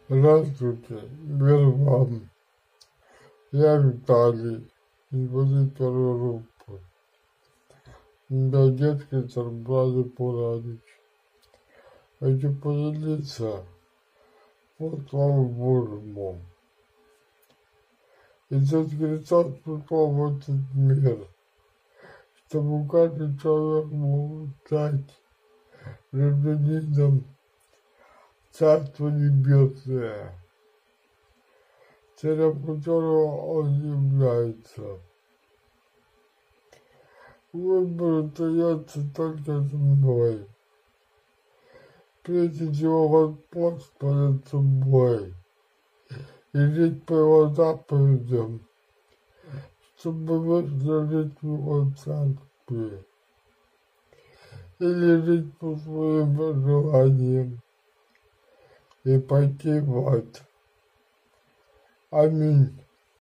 Здравствуйте, мир вам. Я Виталий, инвалид второй группы. У меня детский церебральный паралич. Хочу поделиться вот вам Божьему. Иисус Христос пришел в этот мир, чтобы каждый человек мог стать гражданином Царства Небесное, целью которого он является. Выбор остается только за мной. Прежде всего Господь перед собой и жить по его заповедям, чтобы вечно жить в его царстве, или жить по своим желаниям и пойти в ад. Аминь.